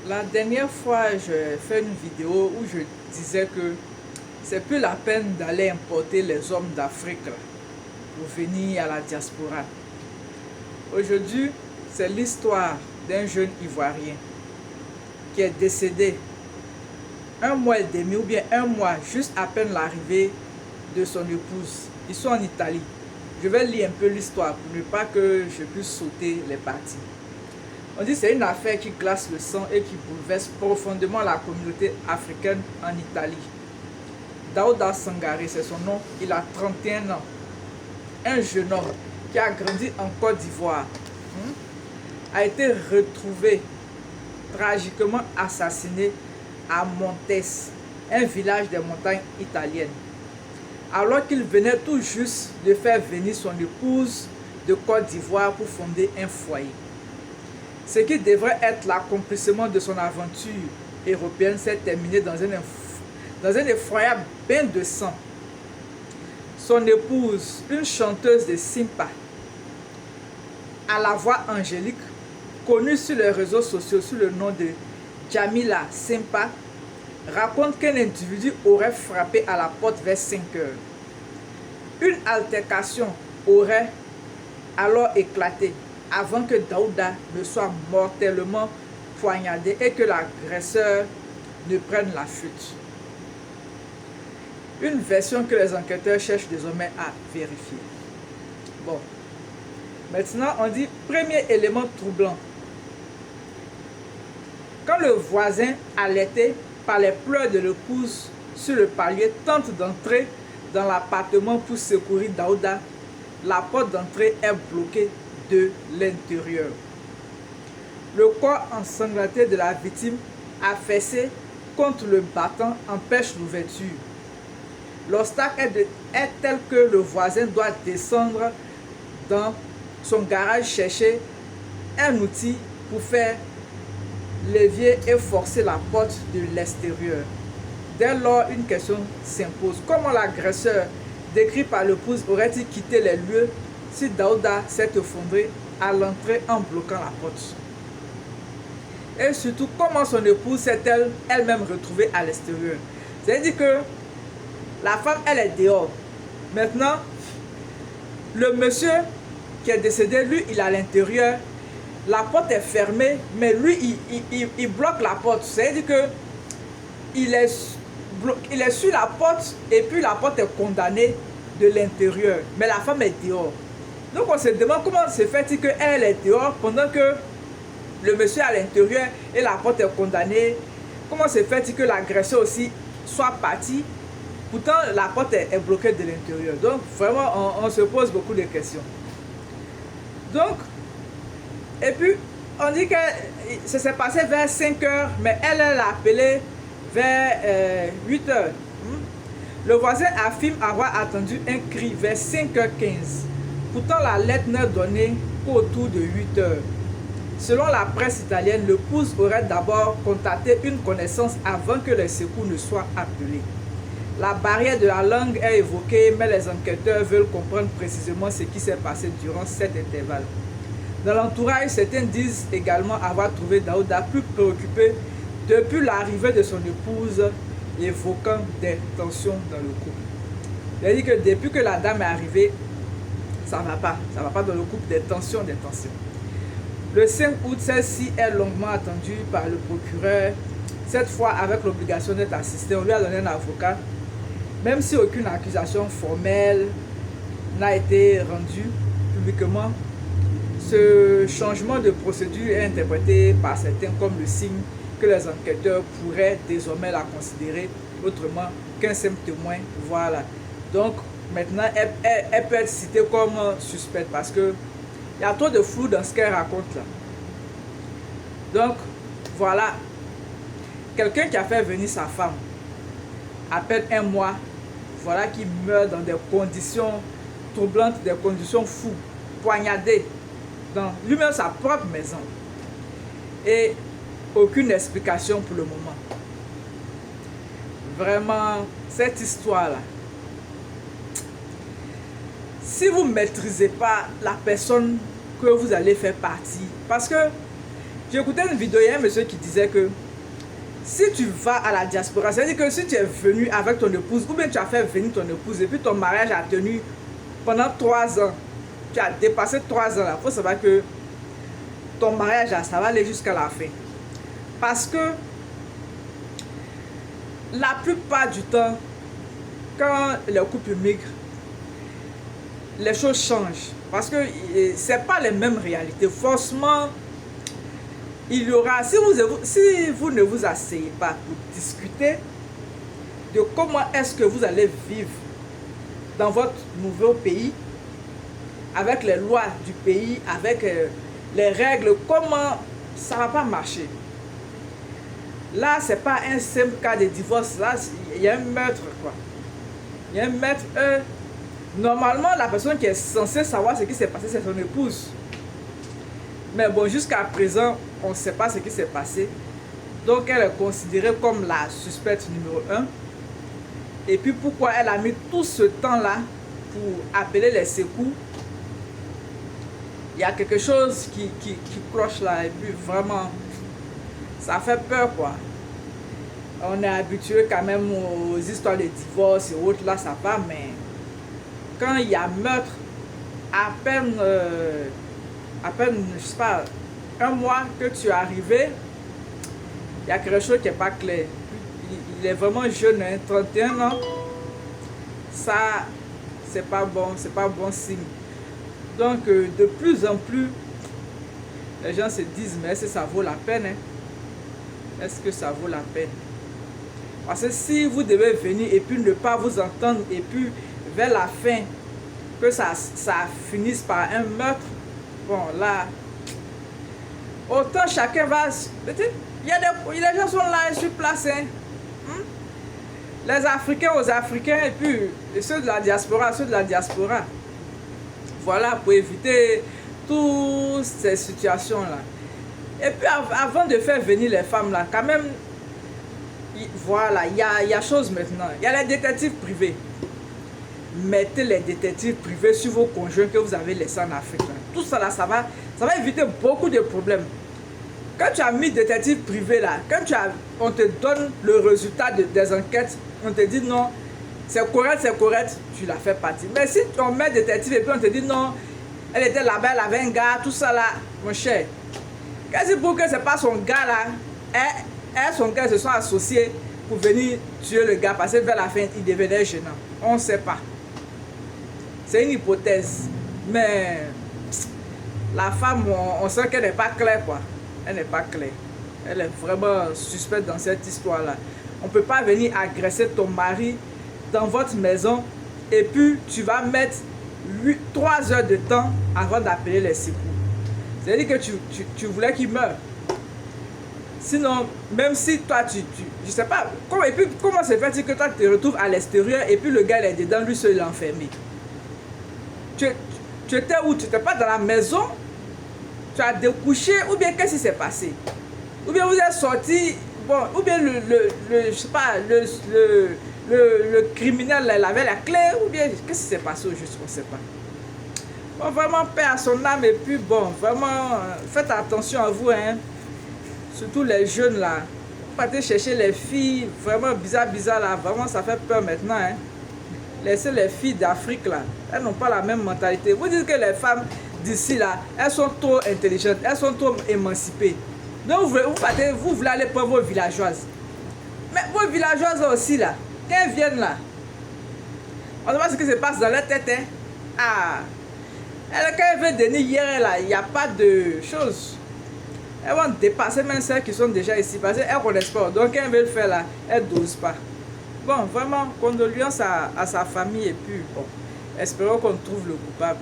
La dernière fois, j'ai fait une vidéo où je disais que c'est plus la peine d'aller importer les hommes d'Afrique pour venir à la diaspora. Aujourd'hui, c'est l'histoire d'un jeune Ivoirien qui est décédé un mois et demi ou bien un mois juste à peine l'arrivée de son épouse. Ils sont en Italie. Je vais lire un peu l'histoire pour ne pas que je puisse sauter les parties. On dit que c'est une affaire qui glace le sang et qui bouleverse profondément la communauté africaine en Italie. Daouda Sangaré, c'est son nom, il a 31 ans. Un jeune homme qui a grandi en Côte d'Ivoire a été retrouvé tragiquement assassiné à Montes, un village des montagnes italiennes, alors qu'il venait tout juste de faire venir son épouse de Côte d'Ivoire pour fonder un foyer. Ce qui devrait être l'accomplissement de son aventure européenne s'est terminé dans un effroyable bain de sang. Son épouse, une chanteuse de Simpa, à la voix angélique, connue sur les réseaux sociaux sous le nom de Jamila Simpa, raconte qu'un individu aurait frappé à la porte vers 5 heures. Une altercation aurait alors éclaté avant que Daouda ne soit mortellement poignardé et que l'agresseur ne prenne la fuite. Une version que les enquêteurs cherchent désormais à vérifier. Bon, maintenant on dit premier élément troublant. Quand le voisin, alerté par les pleurs de l'épouse sur le palier, tente d'entrer dans l'appartement pour secourir Daouda, la porte d'entrée est bloquée de l'intérieur. Le corps ensanglanté de la victime, affaissé contre le battant, empêche l'ouverture. L'obstacle est tel que le voisin doit descendre dans son garage chercher un outil pour faire levier et forcer la porte de l'extérieur. Dès lors, une question s'impose. Comment l'agresseur, décrit par l'épouse, aurait-il quitté les lieux si Daouda s'est effondré à l'entrée en bloquant la porte? Et surtout, comment son épouse s'est-elle elle-même retrouvée à l'extérieur? C'est-à-dire que la femme, elle est dehors. Maintenant, le monsieur qui est décédé, lui, il est à l'intérieur. La porte est fermée, mais lui, il bloque la porte. C'est-à-dire que il est sur la porte et puis la porte est condamnée de l'intérieur. Mais la femme est dehors. Donc on se demande comment se fait-il qu'elle est dehors pendant que le monsieur est à l'intérieur et la porte est condamnée. Comment se fait-il que l'agresseur aussi soit parti? Pourtant, la porte est bloquée de l'intérieur. Donc, vraiment, on se pose beaucoup de questions. Donc, et puis, on dit que ça s'est passé vers 5 heures, mais elle l'a appelé vers 8 heures. Le voisin affirme avoir attendu un cri vers 5h15. Pourtant, la lettre n'est donnée qu'autour de 8 heures. Selon la presse italienne, l'épouse aurait d'abord contacté une connaissance avant que les secours ne soient appelés. La barrière de la langue est évoquée, mais les enquêteurs veulent comprendre précisément ce qui s'est passé durant cet intervalle. Dans l'entourage, certains disent également avoir trouvé Daouda plus préoccupé depuis l'arrivée de son épouse, évoquant des tensions dans le couple. C'est-à-dire que depuis que la dame est arrivée, ça ne va pas dans le couple, des tensions. Le 5 août, celle-ci est longuement attendue par le procureur, cette fois avec l'obligation d'être assistée. On lui a donné un avocat, même si aucune accusation formelle n'a été rendue publiquement. Ce changement de procédure est interprété par certains comme le signe que les enquêteurs pourraient désormais la considérer autrement qu'un simple témoin. Voilà. Donc, maintenant, elle peut être citée comme suspecte parce que il y a trop de flou dans ce qu'elle raconte là. Donc, voilà. Quelqu'un qui a fait venir sa femme, à peine un mois, voilà, qui meurt dans des conditions troublantes, des conditions fous, poignardé dans lui-même sa propre maison. Et aucune explication pour le moment. Vraiment, cette histoire-là, si vous ne maîtrisez pas la personne que vous allez faire partie, parce que J'ai écouté une vidéo, il y a un monsieur qui disait que si tu vas à la diaspora, c'est-à-dire que si tu es venu avec ton épouse, ou bien tu as fait venir ton épouse, et puis ton mariage a tenu pendant 3 ans, tu as dépassé 3 ans là, il faut savoir que ton mariage là, ça va aller jusqu'à la fin. Parce que la plupart du temps, quand les couples migrent, les choses changent. Parce que ce n'est pas les mêmes réalités. Forcément, il y aura, si vous ne vous asseyez pas pour discuter de comment est-ce que vous allez vivre dans votre nouveau pays, avec les lois du pays, avec les règles, comment ça ne va pas marcher. Là, ce n'est pas un simple cas de divorce. Là, il y a un meurtre, quoi. Il y a un meurtre. Normalement, la personne qui est censée savoir ce qui s'est passé, c'est son épouse. Mais bon, jusqu'à présent, on ne sait pas ce qui s'est passé. Donc, elle est considérée comme la suspecte numéro 1. Et puis, pourquoi elle a mis tout ce temps-là pour appeler les secours? Il y a quelque chose qui cloche là. Et puis, vraiment, ça fait peur, quoi. On est habitué quand même aux histoires de divorce et autres. Là, ça va, mais quand il y a meurtre, à peine, je sais pas, 1 mois que tu es arrivé, il y a quelque chose qui n'est pas clair. Il est vraiment jeune, hein, 31 ans. Ça, c'est pas bon signe. Donc, de plus en plus, les gens se disent, mais est-ce que ça vaut la peine? Hein? Est-ce que ça vaut la peine? Parce que si vous devez venir et puis ne pas vous entendre, et puis vers la fin, que ça finisse par un meurtre, bon là, autant chacun va... Il y a les gens sont là sur place. Hein? Les Africains aux Africains, et puis ceux de la diaspora, Voilà, pour éviter toutes ces situations-là. Et puis avant de faire venir les femmes là, quand même, voilà, il y a chose maintenant. Il y a les détectives privés. Mettez les détectives privés sur vos conjoints que vous avez laissés en Afrique. Là. Tout ça là, ça va éviter beaucoup de problèmes. Quand tu as mis détective privé là, quand on te donne le résultat des enquêtes, on te dit non, c'est correct, tu la fais partie. Mais si on met détective et puis on te dit non, elle était là-bas, elle avait un gars, tout ça là, mon cher. Qu'est-ce pour que c'est pas son gars là, et son gars se sont associés pour venir tuer le gars parce que vers la fin il devenait gênant. On ne sait pas. C'est une hypothèse. Mais la femme, on sent qu'elle n'est pas claire, quoi. Elle n'est pas claire. Elle est vraiment suspecte dans cette histoire-là. On ne peut pas venir agresser ton mari dans votre maison et puis tu vas mettre 3 heures de temps avant d'appeler les secours. C'est-à-dire que tu voulais qu'il meure. Sinon, même si toi, je sais pas, et puis comment se fait-il que toi tu te retrouves à l'extérieur et puis le gars il est dedans, lui seul il est enfermé. Tu étais où? Tu n'étais pas dans la maison? Tu as découché? Ou bien qu'est-ce qui s'est passé? Ou bien vous êtes sorti, bon, ou bien je sais pas, le criminel il avait la clé, ou bien qu'est-ce qui s'est passé au juste, on ne sait pas. Bon, vraiment, paix à son âme, et puis bon, vraiment, faites attention à vous, hein. Surtout les jeunes là. Vous partez chercher les filles, vraiment bizarre là, vraiment ça fait peur maintenant, hein. Laissez les filles d'Afrique là, elles n'ont pas la même mentalité. Vous dites que les femmes d'ici là, elles sont trop intelligentes, elles sont trop émancipées. Donc vous voulez aller prendre vos villageoises. Mais vos villageoises aussi là, quand elles viennent là, on ne sait pas ce qui se passe dans leur tête. Hein? Ah, quand elles veulent venir hier là, il n'y a pas de choses. Elles vont dépasser même celles qui sont déjà ici parce qu'elles ne connaissent pas. Donc quand elles veulent faire là, elles n'osent pas. Bon, vraiment, condoléances à sa famille et puis bon, espérons qu'on trouve le coupable.